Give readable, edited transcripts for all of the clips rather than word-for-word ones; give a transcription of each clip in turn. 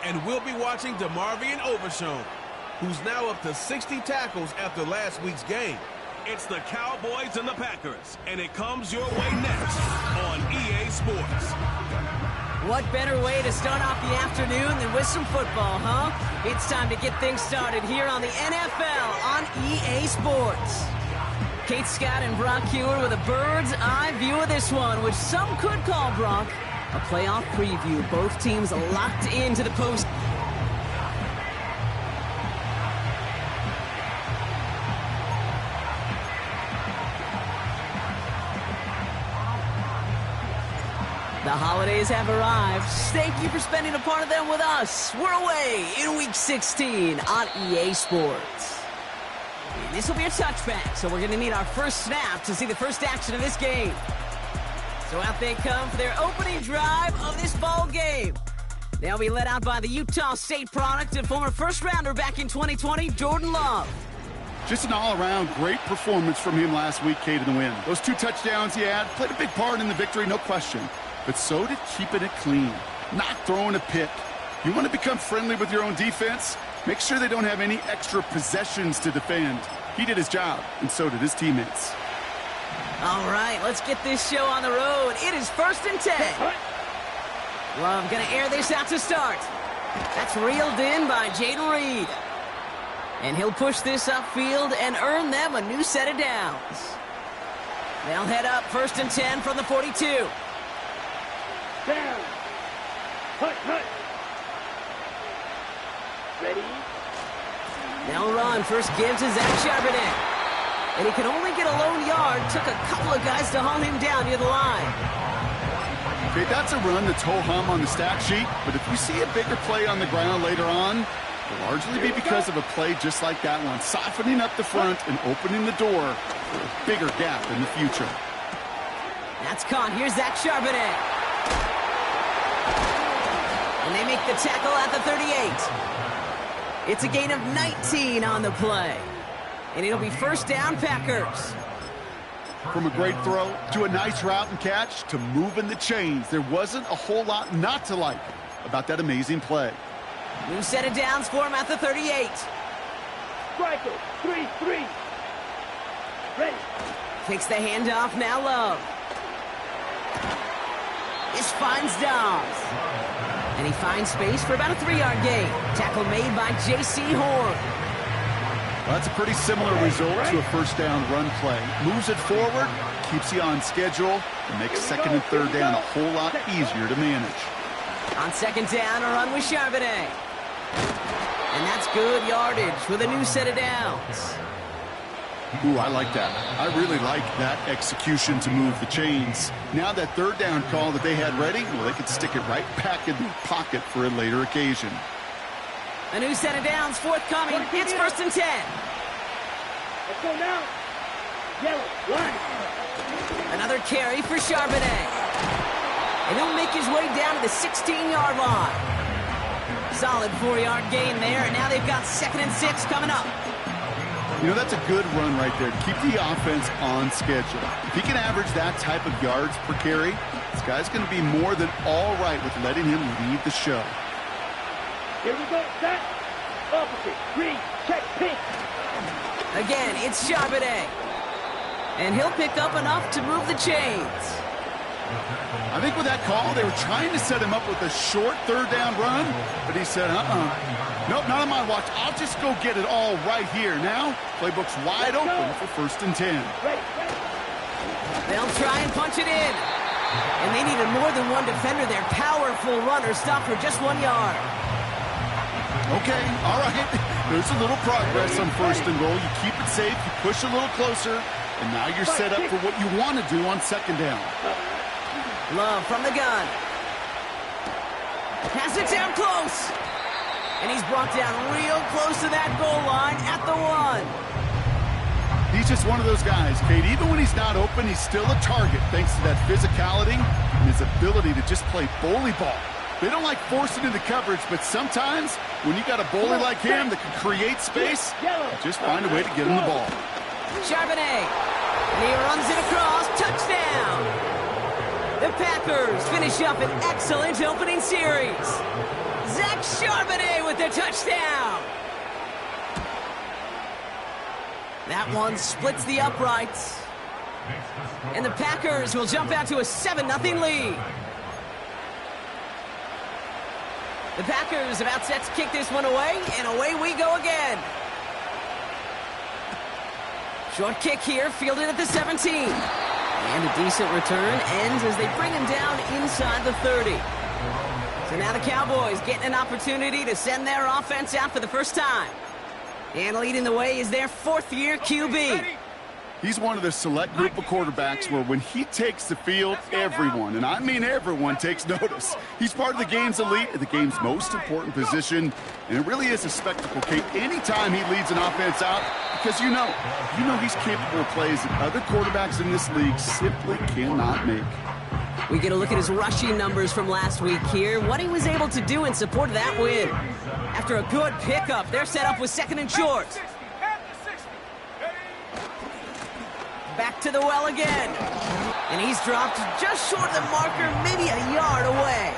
And we'll be watching DeMarvion Overshown, who's now up to 60 tackles after last week's game. It's the Cowboys and the Packers, and it comes your way next on EA Sports. What better way to start off the afternoon than with some football, huh? It's time to get things started here on the NFL on EA Sports. Kate Scott and Brock Hewer with a bird's eye view of this one, which some could call, Brock, a playoff preview. Both teams locked into the post. The holidays have arrived. Thank you for spending a part of them with us. We're away in Week 16 on EA Sports. And this will be a touchback, so we're going to need our first snap to see the first action of this game. So out they come for their opening drive of this ball game. They'll be led out by the Utah State product and former first-rounder back in 2020, Jordan Love. Just an all-around great performance from him last week, Kate, in the win. Those 2 touchdowns he had played a big part in the victory, no question. But so did keeping it clean, not throwing a pick. You want to become friendly with your own defense? Make sure they don't have any extra possessions to defend. He did his job, and so did his teammates. All right, let's get this show on the road. It is 1st and 10. Love going to air this out to start. That's reeled in by Jaden Reed. And he'll push this upfield and earn them a new set of downs. They'll head up 1st and 10 from the 42. Down. Hut. Ready? They'll run. First give to Zach Charbonnet. And he can only get a lone yard. Took a couple of guys to haul him down near the line. Okay, that's a run that's ho-hum on the stat sheet, but if we see a bigger play on the ground later on, it'll largely be because of a play just like that one, softening up the front and opening the door for a bigger gap in the future. That's caught. Here's Zach Charbonnet. And they make the tackle at the 38. It's a gain of 19 on the play. And it'll be first down, Packers. From a great throw to a nice route and catch to moving the chains, there wasn't a whole lot not to like about that amazing play. New set of downs for him at the 38. Striker, 3-3. Ready. Takes the handoff, now Love. This finds Dobbs. And he finds space for about a 3-yard gain. Tackle made by J.C. Horn. Well, that's a pretty similar result to a first down run play. Moves it forward, keeps you on schedule, and makes 2nd and 3rd down a whole lot easier to manage. On 2nd down, a run with Charbonnet. And that's good yardage with a new set of downs. Ooh, I like that. I really like that execution to move the chains. Now that 3rd down call that they had ready, well, they could stick it right back in their pocket for a later occasion. A new set of downs forthcoming. It's 1st and 10. Let's go now. Yellow, line. Another carry for Charbonnet. And he'll make his way down to the 16-yard line. Solid 4-yard gain there, and now they've got 2nd and 6 coming up. You know, that's a good run right there to keep the offense on schedule. If he can average that type of yards per carry, this guy's going to be more than all right with letting him lead the show. Here we go, set. Opposite, green, check, pink. Again, it's Charbonnet. And he'll pick up enough to move the chains. I think with that call, they were trying to set him up with a short 3rd down run, but he said, nope, not on my watch. I'll just go get it all right here. Now, playbook's wide open for 1st and 10. They'll try and punch it in. And they needed more than one defender. Their powerful runner stopped for just 1 yard. Okay, all right. There's a little progress on 1st and goal. You keep it safe, you push a little closer, and now you're set up for what you want to do on 2nd down. Love from the gun. Has it down close. And he's brought down real close to that goal line at the 1. He's just one of those guys, Kate. Even when he's not open, he's still a target thanks to that physicality and his ability to just play bully ball. They don't like forcing into coverage, but sometimes when you got a bully like him that can create space, just find a way to get him the ball. Charbonnet. And he runs it across. Touchdown. The Packers finish up an excellent opening series. Zach Charbonnet with the touchdown. That one splits the uprights. And the Packers will jump out to a 7-0 lead. The Packers about set to kick this one away, and away we go again. Short kick here, fielded at the 17. And a decent return ends as they bring him down inside the 30. So now the Cowboys getting an opportunity to send their offense out for the first time. And leading the way is their fourth-year QB. He's one of the select group of quarterbacks where when he takes the field, everyone, and I mean everyone, takes notice. He's part of the game's elite, the game's most important position, and it really is a spectacle, Kate, anytime he leads an offense out, because you know he's capable of plays that other quarterbacks in this league simply cannot make. We get a look at his rushing numbers from last week here, what he was able to do in support of that win. After a good pickup, they're set up with second and short. Back to the well again. And he's dropped just short of the marker, maybe a yard away.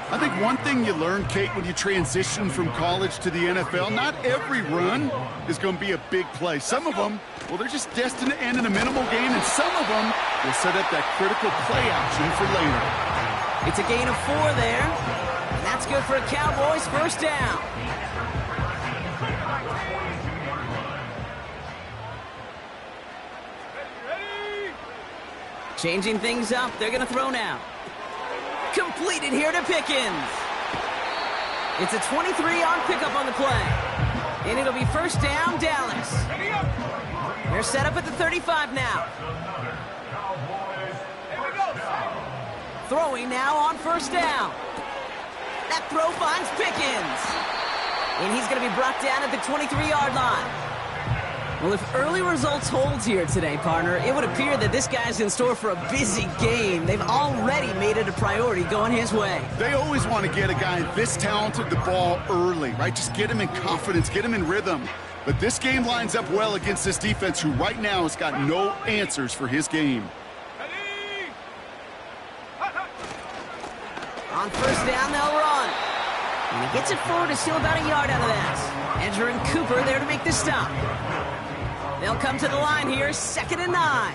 I think one thing you learn, Kate, when you transition from college to the NFL, not every run is going to be a big play. Some of them, well, they're just destined to end in a minimal gain, and some of them will set up that critical play action for later. It's a gain of 4 there, and that's good for a Cowboys first down. Changing things up, they're going to throw now. Completed here to Pickens. It's a 23-yard pickup on the play. And it'll be first down, Dallas. They're set up at the 35 now. Throwing now on first down. That throw finds Pickens. And he's going to be brought down at the 23-yard line. Well, if early results hold here today, partner, it would appear that this guy's in store for a busy game. They've already made it a priority going his way. They always want to get a guy this talented the ball early, right? Just get him in confidence, get him in rhythm. But this game lines up well against this defense who right now has got no answers for his game. On first down, they'll run. And he gets it forward to steal about a yard out of that. Edger and Cooper there to make the stop. They'll come to the line here, 2nd and 9.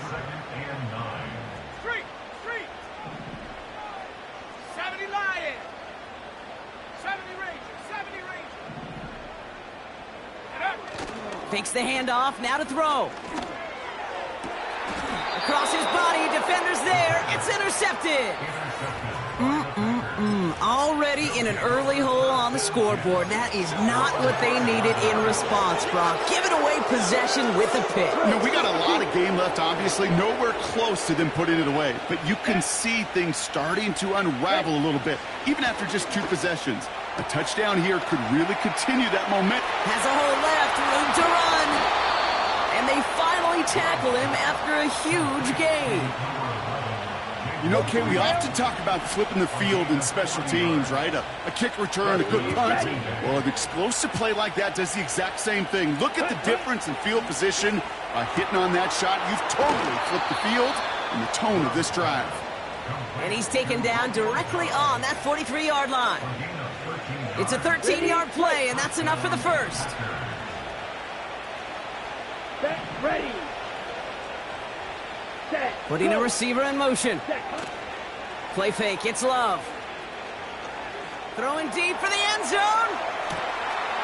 Street. 70 Lions. 70 Rangers. Fakes the handoff, now to throw. Across his body, defender's there. It's intercepted. Already in an early hole on the scoreboard. That is not what they needed in response, Brock. Giving away possession with a pick. We got a lot of game left, obviously. Nowhere close to them putting it away. But you can see things starting to unravel a little bit, even after just 2 possessions. A touchdown here could really continue that momentum. Has a hole left, room to run. And they finally tackle him after a huge gain. You know, Kay, we often talk about flipping the field in special teams, right? A kick return, a good punt. Well, an explosive play like that does the exact same thing. Look at the difference in field position. By hitting on that shot, you've totally flipped the field and the tone of this drive. And he's taken down directly on that 43-yard line. It's a 13-yard play, and that's enough for the first. Ready. Putting a receiver in motion. Play fake, it's Love. Throwing deep for the end zone.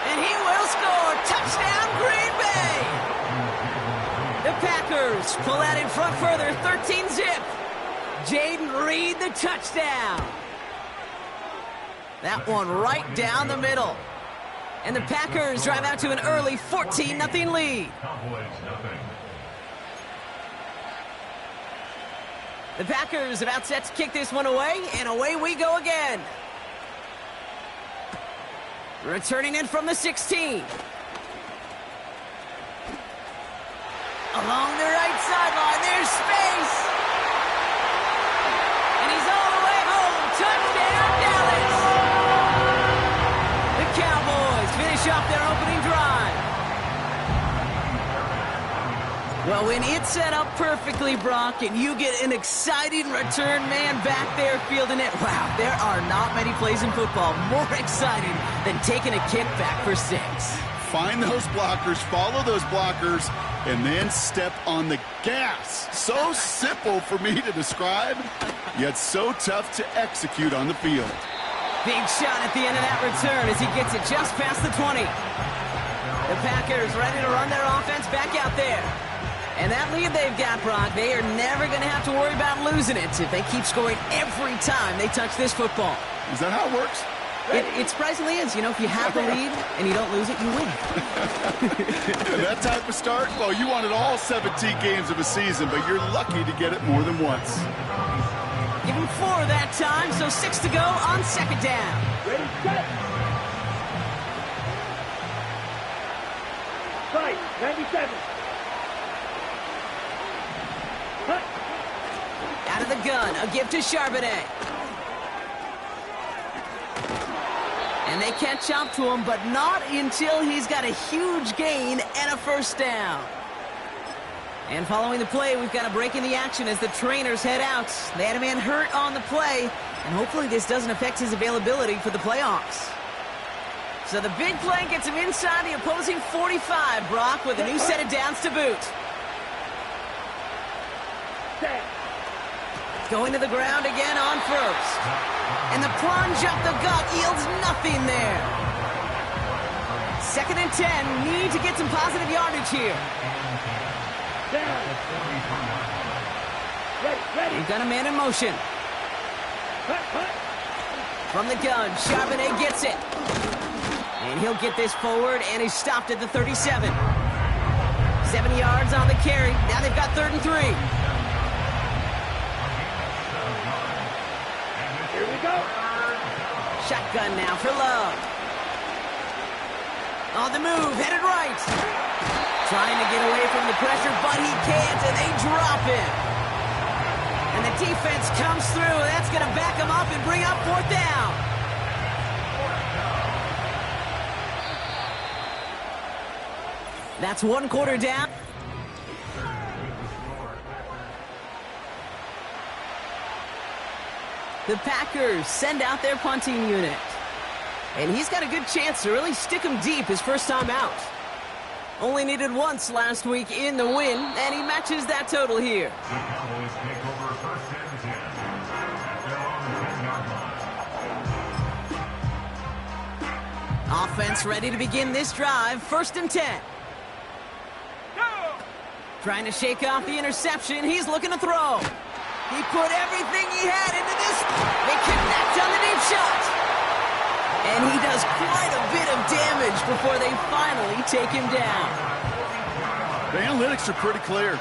And he will score. Touchdown, Green Bay. The Packers pull out in front further, 13-zip. Jaden Reed, the touchdown. That one right down the middle. And the Packers drive out to an early 14-0 lead. The Packers about set to kick this one away, and away we go again. Returning in from the 16. Along the right sideline, there's space. And he's all the way home. Touchdown, Dallas. The Cowboys finish off their opening drive. Well, throw in. It's set up perfectly, Brock, and you get an exciting return man back there fielding it. Wow, there are not many plays in football more exciting than taking a kick back for 6. Find those blockers, follow those blockers, and then step on the gas. So simple for me to describe, yet so tough to execute on the field. Big shot at the end of that return as he gets it just past the 20. The Packers ready to run their offense back out there. And that lead they've got, Brock, they are never going to have to worry about losing it if they keep scoring every time they touch this football. Is that how it works? It surprisingly is. You know, if you have the lead and you don't lose it, you win. That type of start, well, you wanted all 17 games of a season, but you're lucky to get it more than once. Give him 4 that time, so 6 to go on second down. Ready, set. Fight, 97. Cut. Out of the gun, a give to Charbonnet. And they catch up to him, but not until he's got a huge gain and a first down. And following the play, we've got a break in the action as the trainers head out. They had a man hurt on the play, and hopefully this doesn't affect his availability for the playoffs. So the big play gets him inside the opposing 45, Brock, with a new set of downs to boot. Going to the ground again on first. And the plunge up the gut yields nothing there. 2nd and 10, need to get some positive yardage here. Down. Ready. We've got a man in motion. Cut. From the gun, Charbonnet gets it. And he'll get this forward, and he's stopped at the 37. 7 yards on the carry. Now they've got 3rd and 3. Here we go. Shotgun now for Love. On the move, headed right. Trying to get away from the pressure, but he can't, and they drop him. And the defense comes through. That's going to back him up and bring up 4th down. That's 1 quarter down. The Packers send out their punting unit. And he's got a good chance to really stick him deep his first time out. Only needed once last week in the win, and he matches that total here. Offense ready to begin this drive. 1st and 10. Trying to shake off the interception. He's looking to throw. He put everything he had into this. They connect on the deep shot. And he does quite a bit of damage before they finally take him down. The analytics are pretty clear.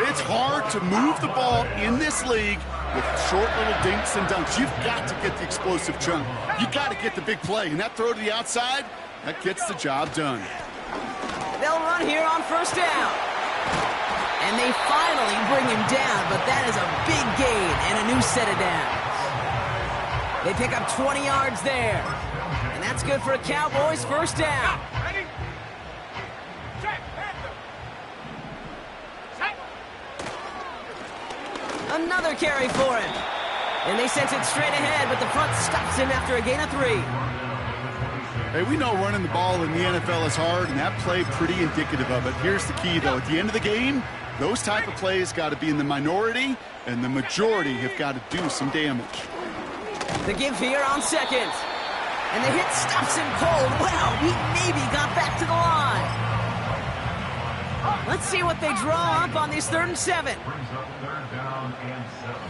It's hard to move the ball in this league with short little dinks and dunks. You've got to get the explosive chunk. You've got to get the big play. And that throw to the outside, that gets the job done. They'll run here on 1st down. And they finally bring him down, but that is a big gain and a new set of downs. They pick up 20 yards there. And that's good for a Cowboys 1st down. Ready. Check. Another carry for him. And they sent it straight ahead, but the front stops him after a gain of 3. Hey, we know running the ball in the NFL is hard, and that play pretty indicative of it. Here's the key, though. At the end of the game, those type of plays got to be in the minority, and the majority have got to do some damage. The give here on 2nd. And the hit stops him cold. Wow, he maybe got back to the line. Let's see what they draw up on this 3rd and 7. Brings up 3rd down and 7.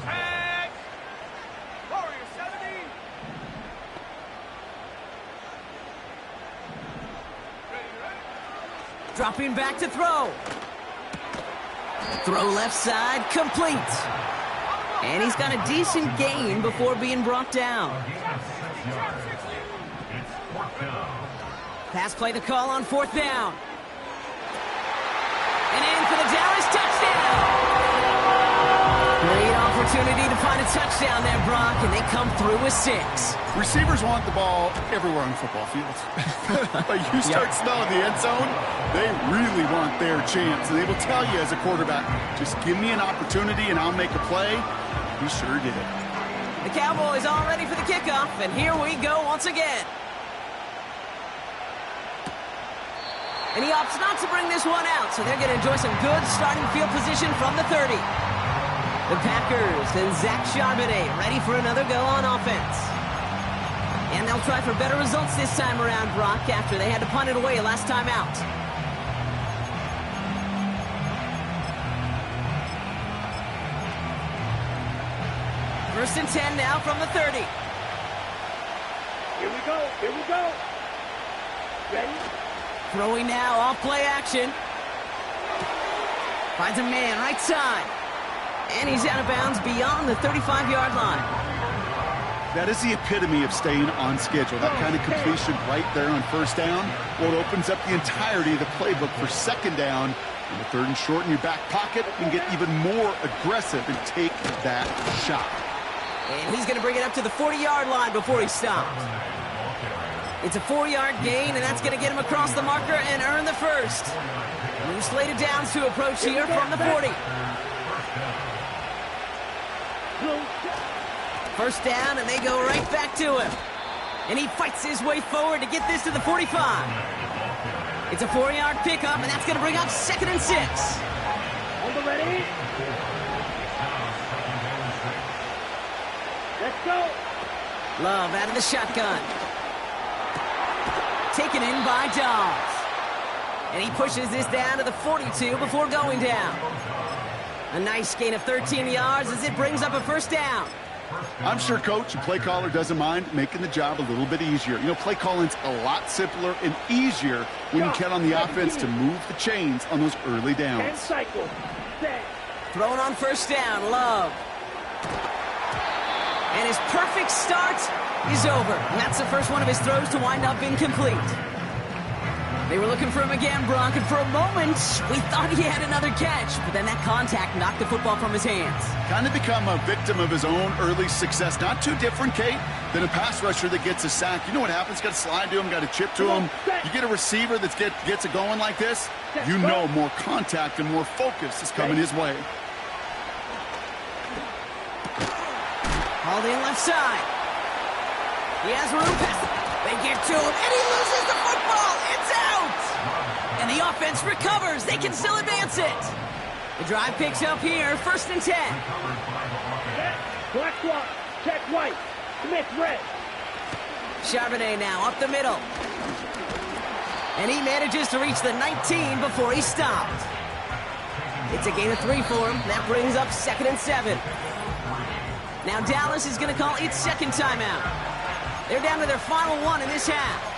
Warrior 70. Dropping back to throw. Throw left side, complete. And he's got a decent gain before being brought down. Pass play to call on 4th down. And in for the Dallas touchdown. Great opportunity to find a touchdown there, Brock, and they come through with 6. Receivers want the ball everywhere on football fields. But you start smelling the end zone, they really want their chance. And they will tell you as a quarterback, just give me an opportunity and I'll make a play. He sure did. The Cowboys all ready for the kickoff, and here we go once again. And he opts not to bring this one out, so they're going to enjoy some good starting field position from the 30. The Packers and Zach Charbonnet ready for another go on offense. And they'll try for better results this time around, Brock, after they had to punt it away last time out. First and 10 now from the 30. Here we go. Here we go. Ready? Throwing now off play action. Finds a man right side. And he's out of bounds beyond the 35-yard line. That is the epitome of staying on schedule. That kind of completion right there on first down. Well, it opens up the entirety of the playbook for second down. In the third and short in your back pocket, you can get even more aggressive and take that shot. And he's going to bring it up to the 40-yard line before he stops. It's a 4-yard gain, and that's going to get him across the marker and earn the first. New slated downs to approach here from the 40. First down, and they go right back to him. And he fights his way forward to get this to the 45. It's a 4-yard pickup, and that's going to bring up 2nd and 6. On the ready? Let's go. Love out of the shotgun. Taken in by Dobbs. And he pushes this down to the 42 before going down. A nice gain of 13 yards as it brings up a first down. I'm sure coach and play caller doesn't mind making the job a little bit easier. You know, play calling's a lot simpler and easier when you count on the offense to move the chains on those early downs. 10 cycles. Set. Thrown on first down, Love. And his perfect start is over. And that's the first one of his throws to wind up incomplete. They were looking for him again, Brock, and for a moment, we thought he had another catch. But then that contact knocked the football from his hands. Kind of become a victim of his own early success. Not too different, Kate, than a pass rusher that gets a sack. You know what happens? Got to slide to him, got to chip to him. You get a receiver that gets it going like this, you know more contact and more focus is coming his way. Hauled in left side. He has room past. They get to him, and he loses the football. It's out! And the offense recovers. They can still advance it. The drive picks up here, 1st and 10. Black swap. Check white. Smith red. Charbonnet now up the middle. And he manages to reach the 19 before he stopped. It's a gain of 3 for him. That brings up 2nd and 7. Now Dallas is going to call its second timeout. They're down to their final one in this half.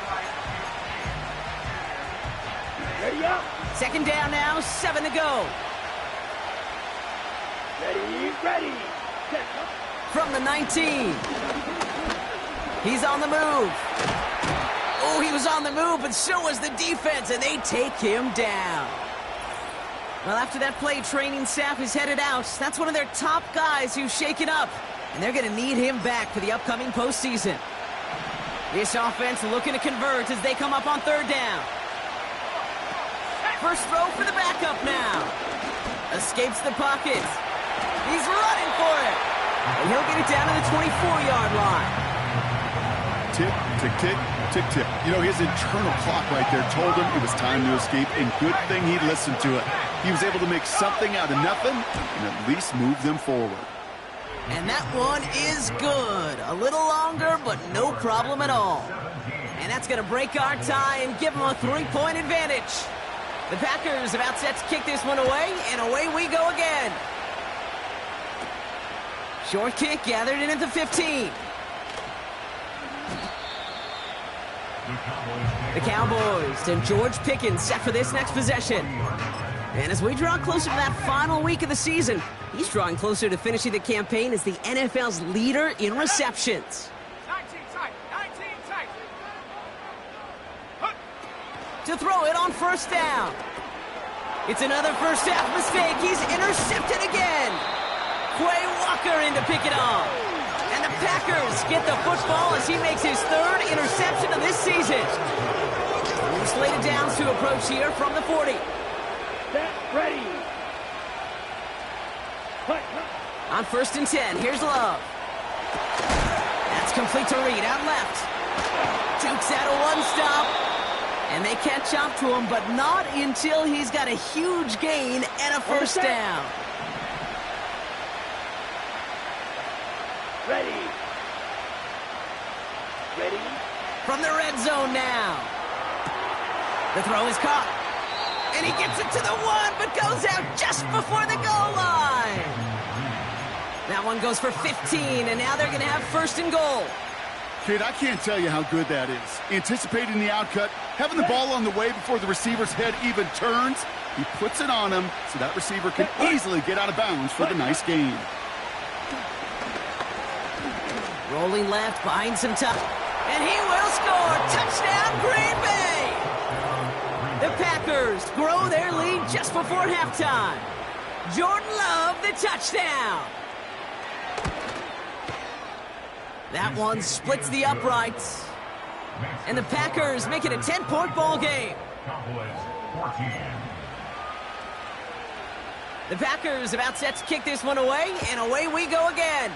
Ready up. Second down now, 7 to go. Ready, ready. Set. From the 19. He's on the move. Oh, he was on the move, but so was the defense, and they take him down. Well, after that play, training staff is headed out. That's one of their top guys who's shaken up, and they're going to need him back for the upcoming postseason. This offense looking to convert as they come up on 3rd down. First throw for the backup now. Escapes the pocket. He's running for it. And he'll get it down to the 24-yard line. Tick, tick, tick, tick, tick. You know, his internal clock right there told him it was time to escape, and good thing he listened to it. He was able to make something out of nothing and at least move them forward. And that one is good. A little longer, but no problem at all. And that's going to break our tie and give them a 3-point advantage. The Packers about set to kick this one away, and away we go again. Short kick gathered in at the 15. The Cowboys and George Pickens set for this next possession. And as we draw closer to that final week of the season, he's drawing closer to finishing the campaign as the NFL's leader in receptions. 19 tight. To throw it on first down. It's another first half mistake. He's intercepted again. Quay Walker in to pick it off. And the Packers get the football as he makes his third interception of this season. Slated downs to approach here from the 40. Set, ready. On 1st and 10, here's Love. That's complete to Reed, out left. Jukes out a one-stop. And they catch up to him, but not until he's got a huge gain and a first down. Ready. Ready. From the red zone now. The throw is caught. And he gets it to the 1, but goes out just before the goal line. That one goes for 15, and now they're going to have 1st and goal. Kid, I can't tell you how good that is. Anticipating the outcut, having the ball on the way before the receiver's head even turns. He puts it on him so that receiver can easily get out of bounds for the nice gain. Rolling left behind some time. And he will score. Touchdown, Green Bay. The Packers grow their lead just before halftime. Jordan Love, the touchdown. That one splits the uprights. And the Packers make it a 10-point ball game. Cowboys 14. The Packers about set to kick this one away, and away we go again.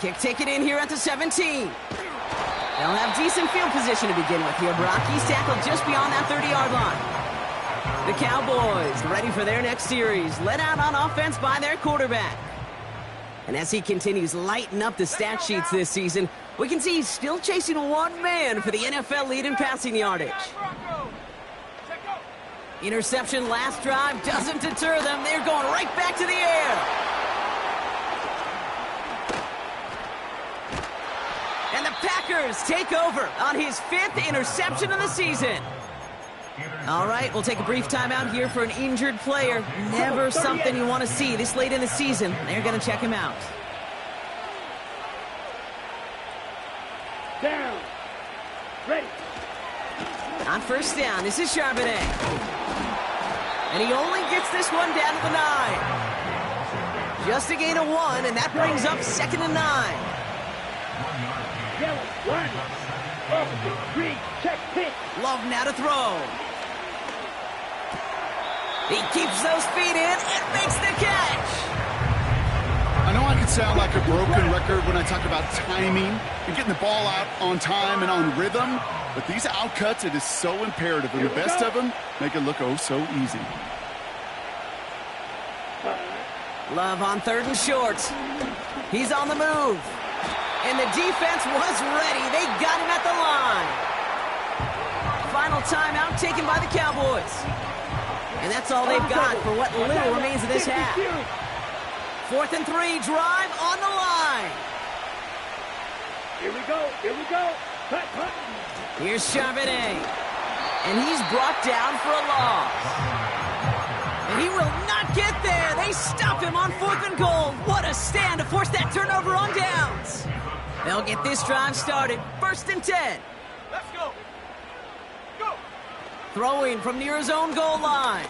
Kick taken in here at the 17. They'll have decent field position to begin with here, Brock. He's tackled just beyond that 30-yard line. The Cowboys ready for their next series, led out on offense by their quarterback. And as he continues lighting up the stat sheets this season, we can see he's still chasing one man for the NFL lead in passing yardage. Interception last drive doesn't deter them. They're going right back to the air. And the Packers take over on his 5th interception of the season. All right, we'll take a brief timeout here for an injured player. Never something you want to see this late in the season. They're going to check him out. Down. Ready. On 1st down, this is Charbonnet. And he only gets this one down to the 9. Just a gain of 1, and that brings up 2nd and 9. Yellow, 1. Opposite, green, check, pitch. Love now to throw. He keeps those feet in and makes the catch. I know I can sound like a broken record when I talk about timing and getting the ball out on time and on rhythm, but these outcuts, it is so imperative, and the best of them make it look oh so easy. Love on 3rd and short. He's on the move. And the defense was ready. They got him at the line. Final timeout taken by the Cowboys. And that's all they've got for what little remains of this half. 4th and 3, drive on the line. Here we go, here we go. Cut, cut. Here's Charbonnet. And he's brought down for a loss. And he will not get there. They stop him on 4th and goal. What a stand to force that turnover on downs. They'll get this drive started. 1st and 10. Let's go. Go. Throwing from near his own goal line.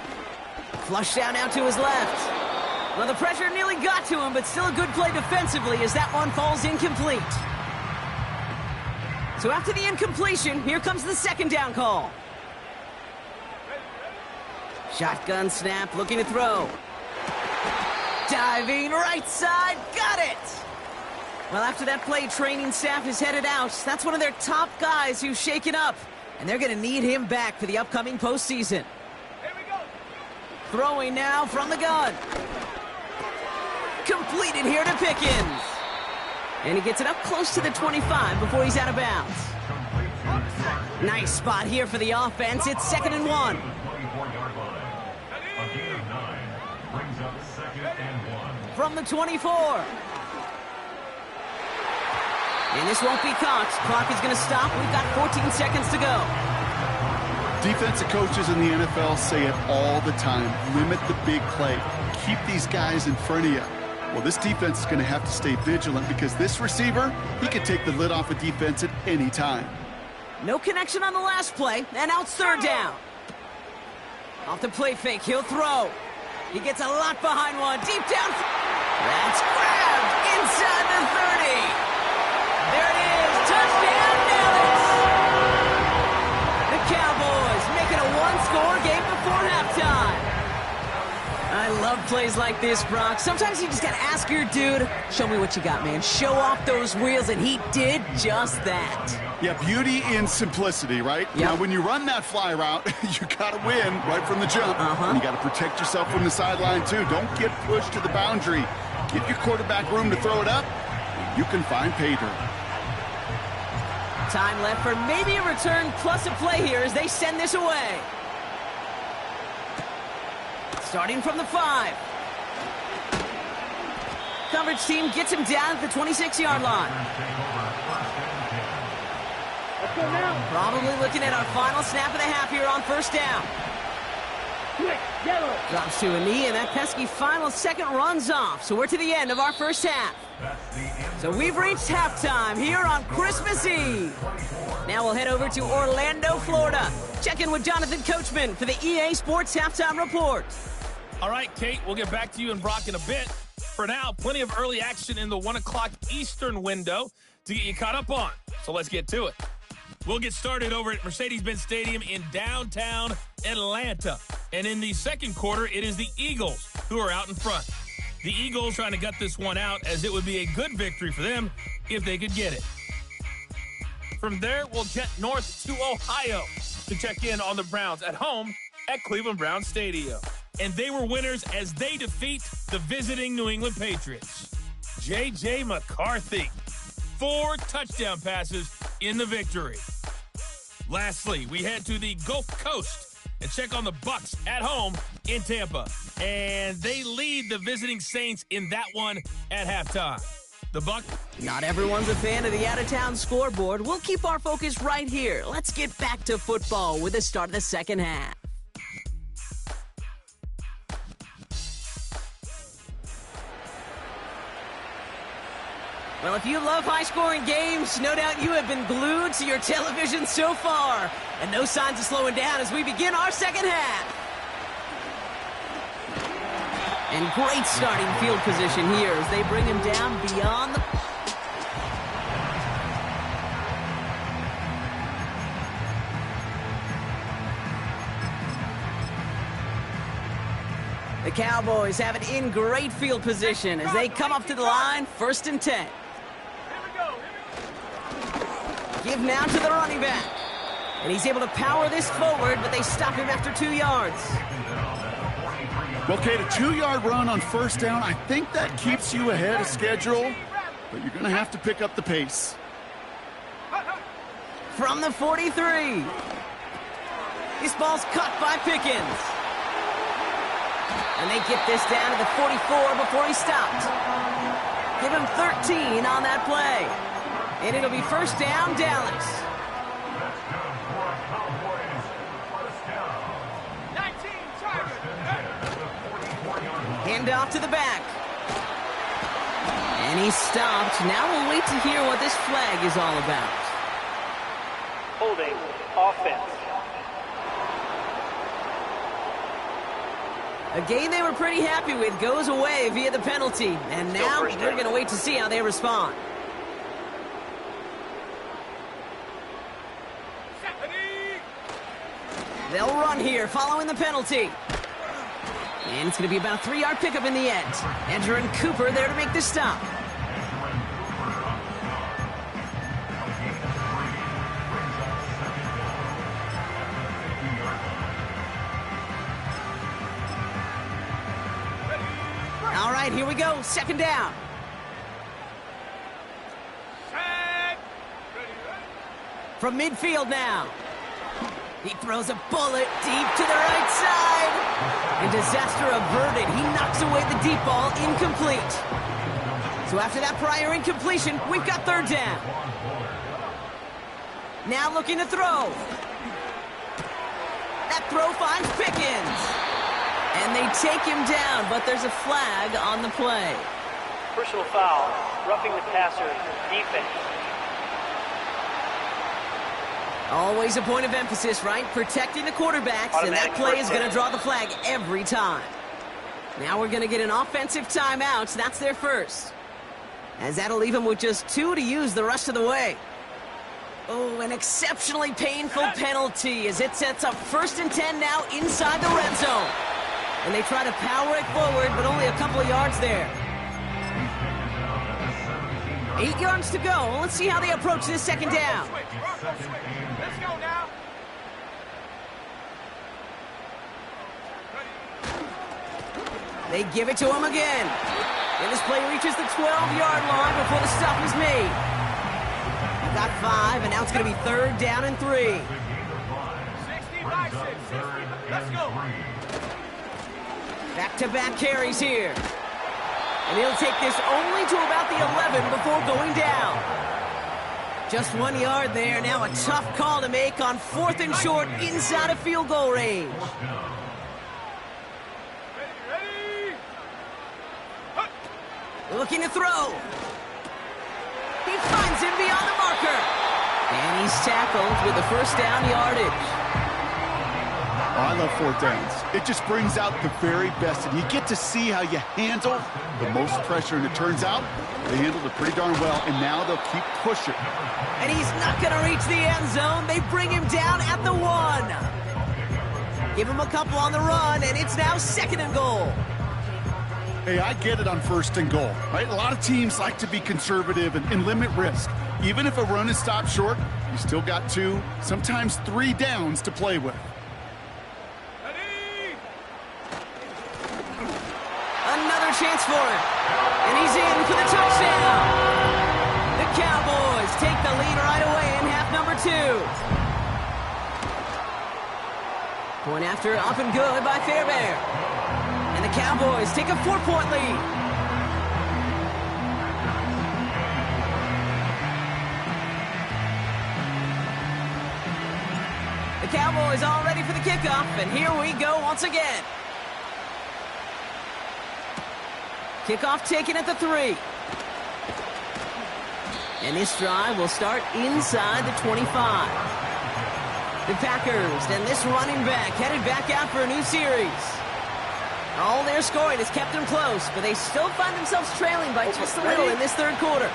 Flushed down now to his left. Well, the pressure nearly got to him, but still a good play defensively as that one falls incomplete. So after the incompletion, here comes the 2nd down call. Shotgun snap, looking to throw. Diving right side, got it! Well, after that play, training staff is headed out. That's one of their top guys who's shaken up. And they're going to need him back for the upcoming postseason. Here we go. Throwing now from the gun. Completed here to Pickens. And he gets it up close to the 25 before he's out of bounds. Nice spot here for the offense. It's 2nd and 1. 24-yard line. A gain of 9 brings up 2nd and 1. From the 24. And this won't be caught. Clock is going to stop. We've got 14 seconds to go. Defensive coaches in the NFL say it all the time. Limit the big play. Keep these guys in front of you. Well, this defense is going to have to stay vigilant because this receiver, he can take the lid off a defense at any time. No connection on the last play, and out 3rd down. Off the play fake, he'll throw. He gets a lot behind one. Deep down. That's grabbed inside the 30. There it is. Touchdown, Dallas. The Cowboys making a one-score game before halftime. I love plays like this, Brock. Sometimes you just got to ask your dude, show me what you got, man. Show off those wheels, and he did just that. Yeah, beauty in simplicity, right? Yep. Now, when you run that fly route, you got to win right from the jump. And you got to protect yourself from the sideline, too. Don't get pushed to the boundary. Give your quarterback room to throw it up. You can find pay dirt. Time left for maybe a return plus a play here as they send this away. Starting from the 5. Coverage team gets him down at the 26-yard line. Let's go now. Probably looking at our final snap of the half here on first down. Quick, yellow. Drops to a knee, and that pesky final second runs off. So we're to the end of our first half. So we've reached halftime here on Christmas Eve. Now we'll head over to Orlando, Florida. Check in with Jonathan Coachman for the EA Sports Halftime Report. All right, Kate, we'll get back to you and Brock in a bit. For now, plenty of early action in the 1 o'clock Eastern window to get you caught up on. So let's get to it. We'll get started over at Mercedes-Benz Stadium in downtown Atlanta. And in the second quarter, it is the Eagles who are out in front. The Eagles trying to gut this one out, as it would be a good victory for them if they could get it. From there, we'll jet north to Ohio to check in on the Browns at home at Cleveland Browns Stadium. And they were winners as they defeat the visiting New England Patriots. J.J. McCarthy, 4 touchdown passes in the victory. Lastly, we head to the Gulf Coast and check on the Bucs at home in Tampa. And they lead the visiting Saints in that one at halftime. The Bucs. Not everyone's a fan of the out-of-town scoreboard. We'll keep our focus right here. Let's get back to football with the start of the second half. Well, if you love high-scoring games, no doubt you have been glued to your television so far. And no signs of slowing down as we begin our second half. And great starting field position here as they bring him down beyond the... The Cowboys have it in great field position as they come up to the line, 1st and 10. Give now to the running back. And he's able to power this forward, but they stop him after 2 yards. Well, Kate, a 2-yard run on first down, I think that keeps you ahead of schedule, but you're going to have to pick up the pace. From the 43. This ball's cut by Pickens. And they get this down to the 44 before he stopped. Give him 13 on that play. And it'll be first down, Dallas. 19 target. Hand off to the back. And he stopped. Now we'll wait to hear what this flag is all about. Holding offense. A game they were pretty happy with goes away via the penalty. And now we're going to wait to see how they respond. They'll run here following the penalty. And it's going to be about a 3-yard pickup in the end. Andrew and Cooper there to make this stop. All right, here we go. Second down. From midfield now. He throws a bullet deep to the right side. And disaster averted. He knocks away the deep ball, incomplete. So after that prior incompletion, we've got third down. Now looking to throw. That throw finds Pickens. And they take him down, but there's a flag on the play. Personal foul, roughing the passer, defense. Always a point of emphasis, right? Protecting the quarterbacks, and that play is going to draw the flag every time. Now we're going to get an offensive timeout. That's their first. As that'll leave them with just 2 to use the rest of the way. Oh, an exceptionally painful penalty as it sets up 1st and 10 now inside the red zone. And they try to power it forward, but only a couple of yards there. 8 yards to go. Let's see how they approach this second down. Let's go now. They give it to him again. And this play reaches the 12-yard line before the stop is made. They got 5, and now it's going to be 3rd down and 3. 60 by 6. 60. Let's go. Back-to-back carries here. And he'll take this only to about the 11 before going down. Just 1 yard there. Now a tough call to make on 4th and short inside of field goal range. Ready? Looking to throw. He finds him beyond the marker. And he's tackled with the 1st down yardage. Oh, I love 4th downs. It just brings out the very best, and you get to see how you handle the most pressure, and it turns out they handled it pretty darn well, and now they'll keep pushing. And he's not going to reach the end zone. They bring him down at the 1. Give him a couple on the run, and it's now 2nd and goal. Hey, I get it on 1st and goal, right? A lot of teams like to be conservative and limit risk. Even if a run is stopped short, you still got 2, sometimes 3 downs to play with. Another chance for him. And he's in for the touchdown. The Cowboys take the lead right away in half number 2. Point after up and good by Fairbairn. And the Cowboys take a 4-point lead. The Cowboys all ready for the kickoff, and here we go once again. Kickoff taken at the 3. And this drive will start inside the 25. The Packers and this running back headed back out for a new series. All their scoring has kept them close, but they still find themselves trailing by just a little in this 3rd quarter.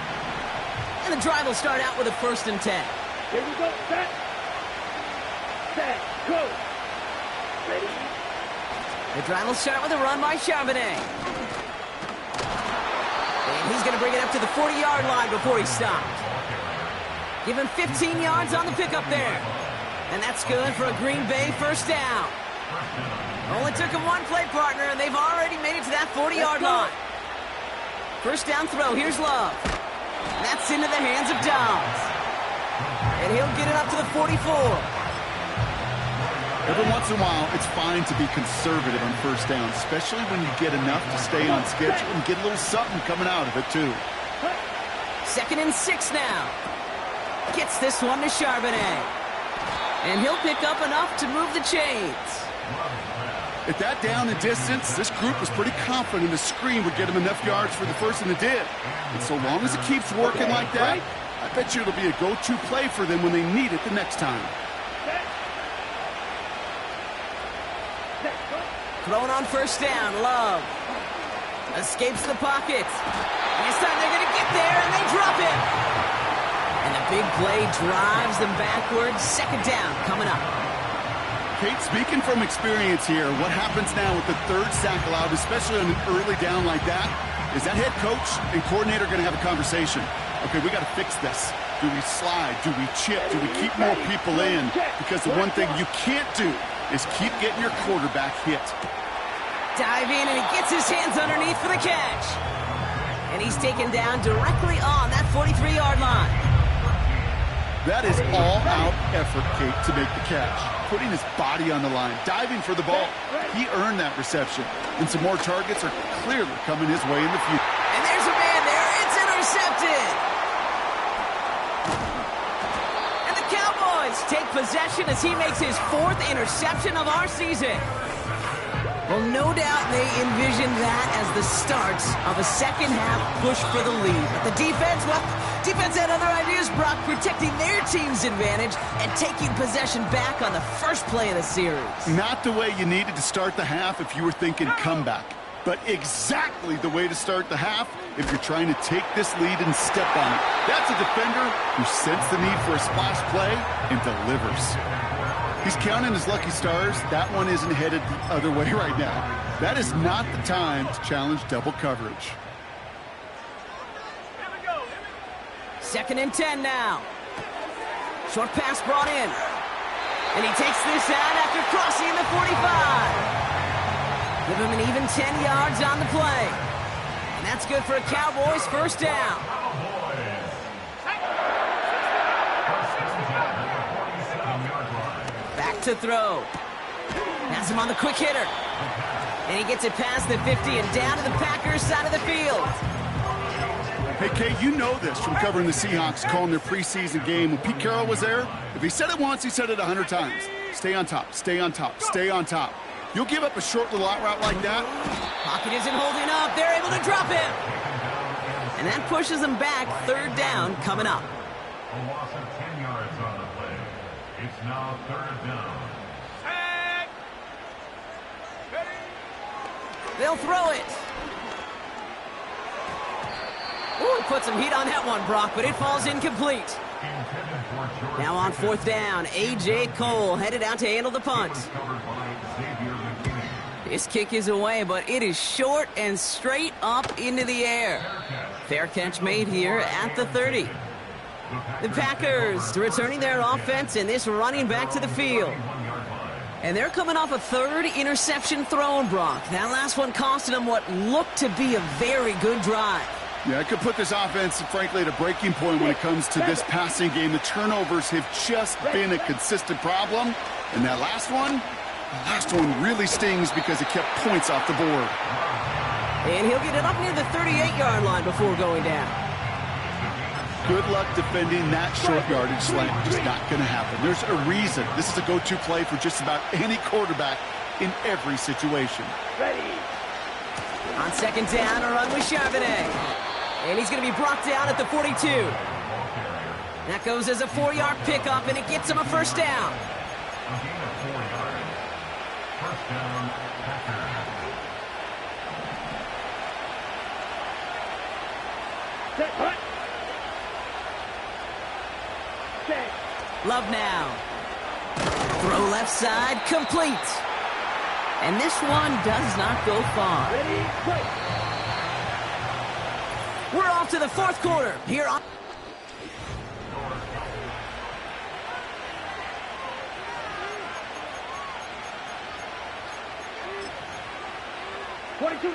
And the drive will start out with a 1st and 10. Here we go. Set. Set. Go. Ready? The drive will start with a run by Charbonnet. And he's going to bring it up to the 40-yard line before he stopped. Give him 15 yards on the pickup there. And that's good for a Green Bay 1st down. Only took him 1 play, partner, and they've already made it to that 40-yard line. 1st down throw. Here's Love. That's into the hands of Dobbs. And he'll get it up to the 44. Every once in a while, it's fine to be conservative on 1st down, especially when you get enough to stay on schedule and get a little something coming out of it, too. 2nd and 6 now. Gets this one to Charbonnet. And he'll pick up enough to move the chains. At that down and distance, this group was pretty confident the screen would get him enough yards for the 1st, and it did. And so long as it keeps working like that, I bet you it'll be a go-to play for them when they need it the next time. Thrown on 1st down, Love. Escapes the pocket. This time they're going to get there, and they drop it. And the big play drives them backwards. 2nd down coming up. Kate, speaking from experience here, what happens now with the 3rd sack allowed, especially on an early down like that, is that head coach and coordinator going to have a conversation. Okay, we got to fix this. Do we slide? Do we chip? Do we keep more people in? Because the one thing you can't do is keep getting your quarterback hit. Dive in, and he gets his hands underneath for the catch. And he's taken down directly on that 43-yard line. That is all-out effort, Kate, to make the catch. Putting his body on the line, diving for the ball. He earned that reception. And some more targets are clearly coming his way in the future. And there's a man there. It's intercepted. And the Cowboys take possession as he makes his 4th interception of our season. Well, no doubt they envisioned that as the start of a second-half push for the lead. But the defense, well, defense had other ideas, Brock, protecting their team's advantage and taking possession back on the first play of the series. Not the way you needed to start the half if you were thinking comeback. but exactly the way to start the half if you're trying to take this lead and step on it. That's a defender who sensed the need for a splash play and delivers. He's counting his lucky stars. That one isn't headed the other way right now. That is not the time to challenge double coverage. 2nd and 10 now. Short pass brought in. And he takes this out after crossing the 45. Give him an even 10 yards on the play. And that's good for a Cowboys first down. Back to throw. Has him on the quick hitter. And he gets it past the 50 and down to the Packers side of the field. Hey, Kate, you know this from covering the Seahawks, calling their preseason game. When Pete Carroll was there, if he said it once, he said it 100 times. Stay on top, stay on top, stay on top. You'll give up a short little out route like that. Pocket isn't holding up. They're able to drop him. And that pushes them back. 3rd down coming up. A loss of 10 yards on the play. It's now 3rd down. They'll throw it. Ooh, put some heat on that one, Brock, but it falls incomplete. Now on 4th down, A.J. Cole headed out to handle the punt. This kick is away, but it is short and straight up into the air. Fair catch made here at the 30. The Packers returning their offense and this running back to the field. And they're coming off a 3rd interception thrown, Brock. That last one costing them what looked to be a very good drive. Yeah, I could put this offense, frankly, at a breaking point when it comes to this passing game. The turnovers have just been a consistent problem. And that last one really stings because it kept points off the board. And he'll get it up near the 38-yard line before going down. Good luck defending that short yardage slant. Just not going to happen. There's a reason. This is a go-to play for just about any quarterback in every situation. Ready. On 2nd down, a run with Charbonnet. And he's going to be brought down at the 42. That goes as a 4-yard pickup, and it gets him a first down. First down, Packers. Set, hut. Set. Love now. Throw left side, complete. And this one does not go far. Ready, play. We're off to the 4th quarter here on...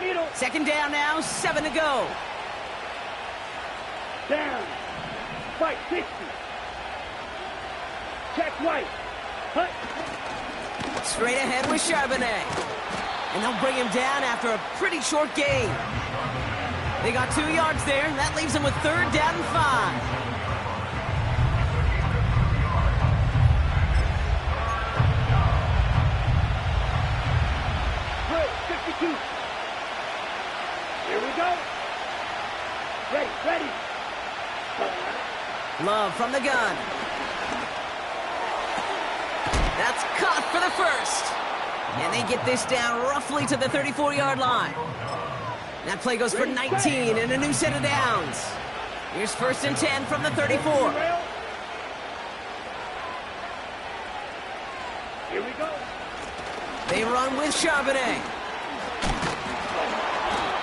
Needle. 2nd down now, 7 to go. Down. Fight 60. Check right. Hut. Straight ahead with Charbonnet. And they'll bring him down after a pretty short gain. They got 2 yards there, and that leaves them with 3rd down and 5. Here we go. Ready. Love from the gun. That's caught for the first. And they get this down roughly to the 34-yard line. That play goes for 19 and a new set of downs. Here's 1st and 10 from the 34. Here we go. They run with Charbonnet.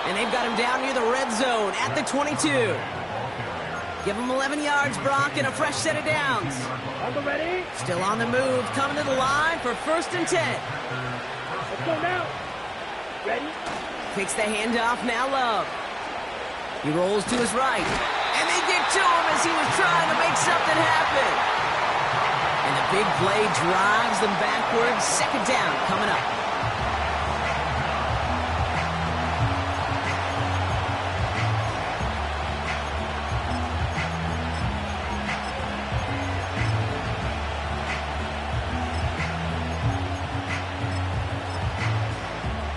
And they've got him down near the red zone at the 22. Give him 11 yards, Brock, and a fresh set of downs. On the ready. Still on the move, coming to the line for 1st and 10. Let's go now. Ready. Takes the handoff, now Love. He rolls to his right. And they get to him as he was trying to make something happen. And the big play drives them backwards. 2nd down coming up.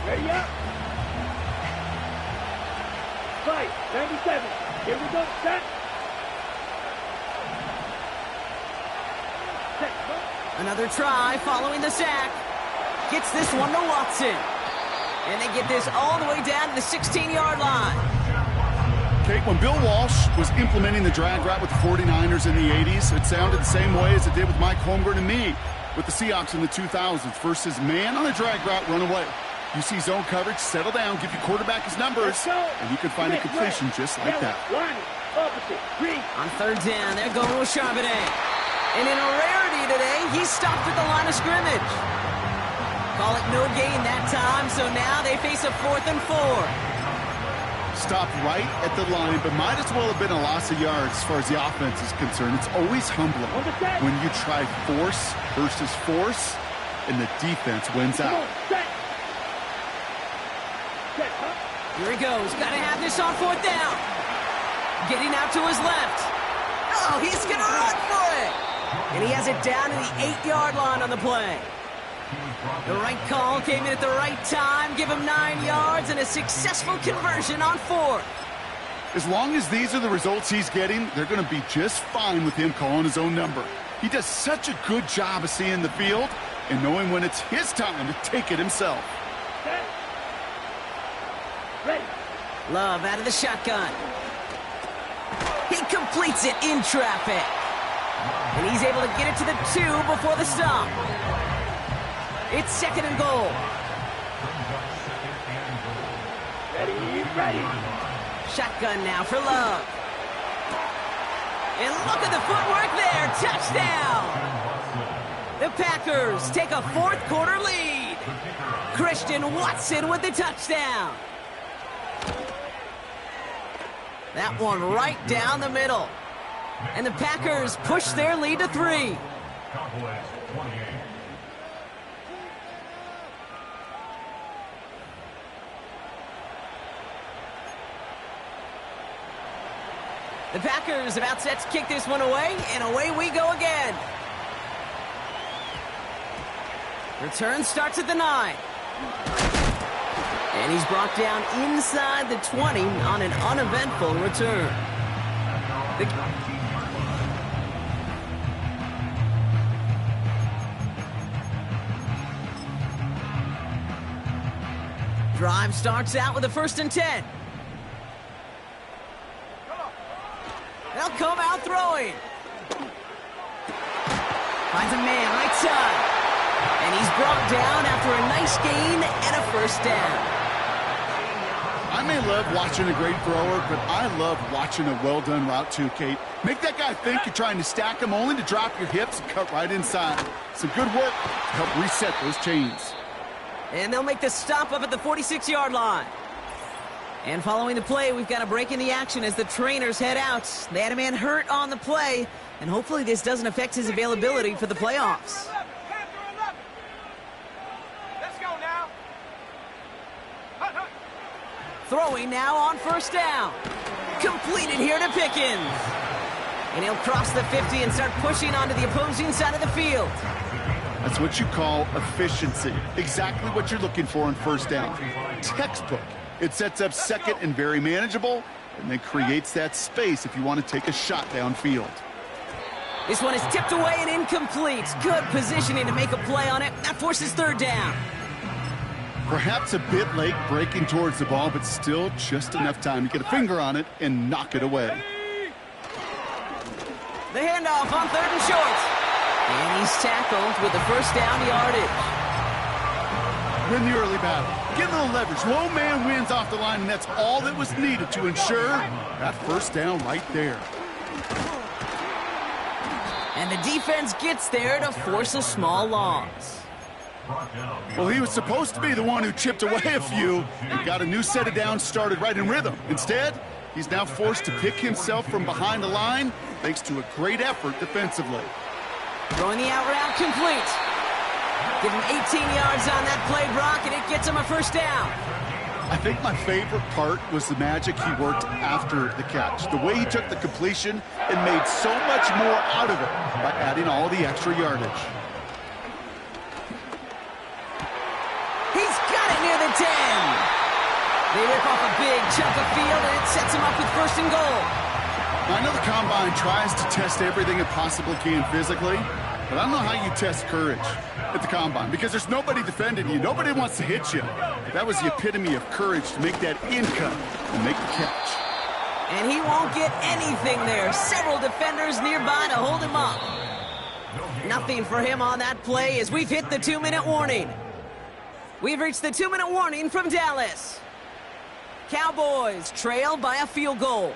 Ready up. Fight. 97. Here we go. Set. Another try following the sack. Gets this one to Watson. And they get this all the way down to the 16-yard line. Kate, when Bill Walsh was implementing the drag route with the 49ers in the 80s, it sounded the same way as it did with Mike Holmgren and me with the Seahawks in the 2000s versus man on a drag route, run away. You see zone coverage, settle down, give your quarterback his numbers, and you can find a completion just like that. On third down, they're going with Charbonnet. And in a rarity today, he stopped at the line of scrimmage. Call it no gain that time, so now they face a 4th and 4. Stopped right at the line, but might as well have been a loss of yards as far as the offense is concerned. It's always humbling when you try force versus force, and the defense wins out. Here he goes. Got to have this on 4th down. Getting out to his left. Oh, he's going to run for it. And he has it down to the 8-yard line on the play. The right call came in at the right time. Give him 9 yards and a successful conversion on 4th. As long as these are the results he's getting, they're going to be just fine with him calling his own number. He does such a good job of seeing the field and knowing when it's his time to take it himself. Ready. Love out of the shotgun. He completes it in traffic. And he's able to get it to the 2 before the stop. It's 2nd and goal. Ready. Shotgun now for Love. And look at the footwork there. Touchdown. The Packers take a 4th quarter lead. Christian Watson with the touchdown. That one right down the middle. And the Packers push their lead to 3. Cowboys 28. The Packers about set to kick this one away, and away we go again. Return starts at the 9. And he's brought down inside the 20 on an uneventful return. Drive starts out with a 1st and 10. They'll come out throwing. Finds a man right side. And he's brought down after a nice gain and a 1st down. I may love watching a great thrower, but I love watching a well-done route too, Kate. Make that guy think you're trying to stack him only to drop your hips and cut right inside. Some good work to help reset those chains. And they'll make the stop up at the 46-yard line. And following the play, we've got a break in the action as the trainers head out. They had a man hurt on the play, and hopefully this doesn't affect his availability for the playoffs. Let's go now. Throwing now on 1st down. Completed here to Pickens. And he'll cross the 50 and start pushing onto the opposing side of the field. That's what you call efficiency. Exactly what you're looking for on 1st down. Textbook. It sets up 2nd and very manageable, and then creates that space if you want to take a shot downfield. This one is tipped away and incomplete. Good positioning to make a play on it. That forces 3rd down. Perhaps a bit late breaking towards the ball, but still just enough time to get a finger on it and knock it away. The handoff on 3rd and short. And he's tackled with the 1st down yardage. Win the early battle. Get a little leverage. Low man wins off the line, and that's all that was needed to ensure that 1st down right there. And the defense gets there to force a small loss. Well, he was supposed to be the one who chipped away a few and got a new set of downs started right in rhythm. Instead, he's now forced to pick himself from behind the line thanks to a great effort defensively. Throwing the out route complete. Give him 18 yards on that play, Brock, and it gets him a 1st down. I think my favorite part was the magic he worked after the catch. The way he took the completion and made so much more out of it by adding all the extra yardage. He's got it near the 10. They rip off a big chunk of field, and it sets him up with 1st and goal. I know the Combine tries to test everything it possibly can physically, But I don't know how you test courage at the combine because there's nobody defending you. Nobody wants to hit you. That was the epitome of courage to make that in cut and make the catch. And he won't get anything there. Several defenders nearby to hold him up. Nothing for him on that play as we've hit the 2-minute warning. We've reached the 2-minute warning from Dallas. Cowboys trail by a field goal.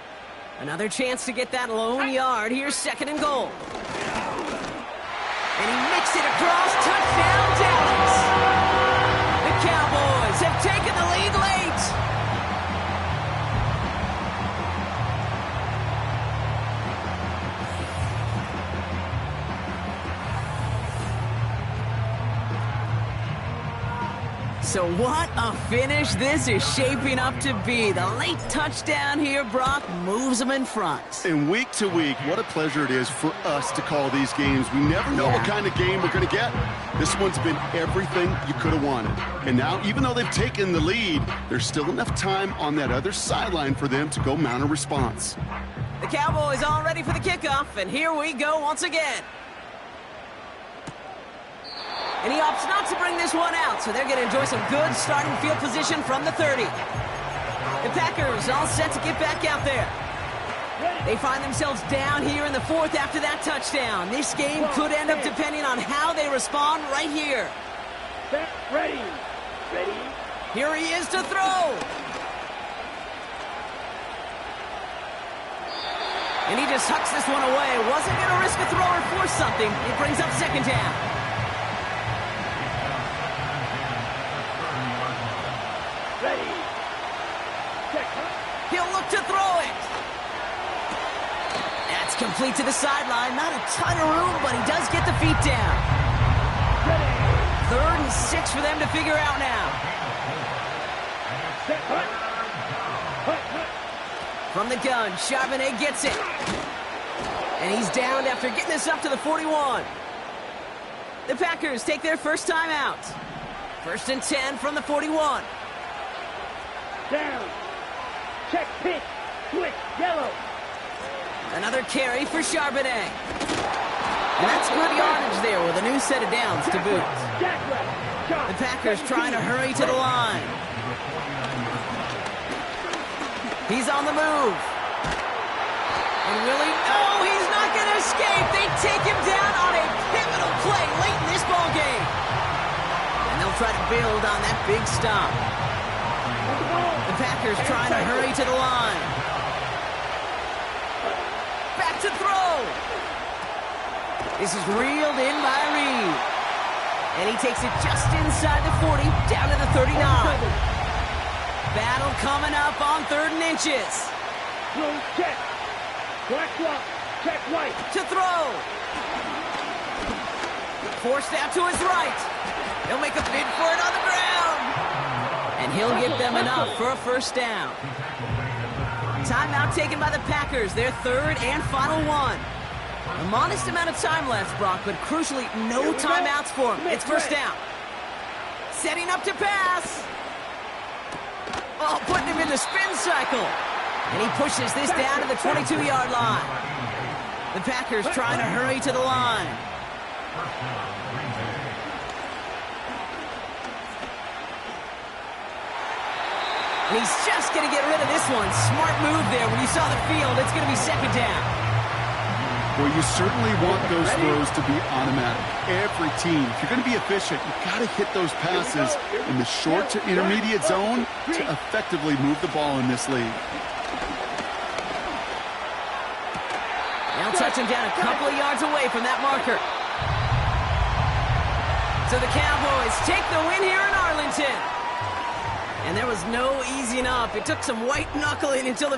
Another chance to get that lone yard. Here's 2nd and goal. And he makes it across. Touchdown, Dallas. The Cowboys have taken the lead late. So what a finish this is shaping up to be. The late touchdown here, Brock, moves them in front. And week to week, what a pleasure it is for us to call these games. We never know what kind of game we're going to get. This one's been everything you could have wanted. And now, even though they've taken the lead, there's still enough time on that other sideline for them to go mount a response. The Cowboys all ready for the kickoff, and here we go once again. And he opts not to bring this one out, so they're going to enjoy some good starting field position from the 30. The Packers all set to get back out there. They find themselves down here in the 4th after that touchdown. This game could end up depending on how they respond right here. Ready. Here he is to throw. And he just hucks this one away. Wasn't going to risk a throw or force something. It brings up 2nd down. He'll look to throw it. That's complete to the sideline. Not a ton of room, but he does get the feet down. 3rd and 6 for them to figure out now. From the gun, Charbonnet gets it. And he's downed after getting this up to the 41. The Packers take their first time out. 1st and 10 from the 41. Down. Check pitch. Switch. Yellow. Another carry for Charbonnet. And that's good yardage there with a new set of downs to boot. The Packers trying to hurry to the line. He's on the move. And Willie, oh, he's not going to escape. They take him down on a pivotal play late in this ball game. And they'll try to build on that big stop. The Packers trying to hurry to the line. Back to throw. This is reeled in by Reed. And he takes it just inside the 40, down to the 39. Battle coming up on 3rd and inches. Check. Black block. Check white. To throw. Forced out to his right. He'll make a bid for it on the ground. And he'll get them enough for a 1st down. Timeout taken by the Packers, their 3rd and final one. A modest amount of time left, Brock, but crucially, no timeouts for him. It's 1st down. Setting up to pass. Oh, putting him in the spin cycle. And he pushes this down to the 22-yard line. The Packers trying to hurry to the line. And he's just going to get rid of this one. Smart move there. When you saw the field, it's going to be 2nd down. Well, you certainly want those throws to be automatic. Every team, if you're going to be efficient, you've got to hit those passes in the short to intermediate zone to effectively move the ball in this league. They'll touch him down a couple of yards away from that marker. So the Cowboys take the win here in Arlington. And there was no easing up. It took some white knuckling until the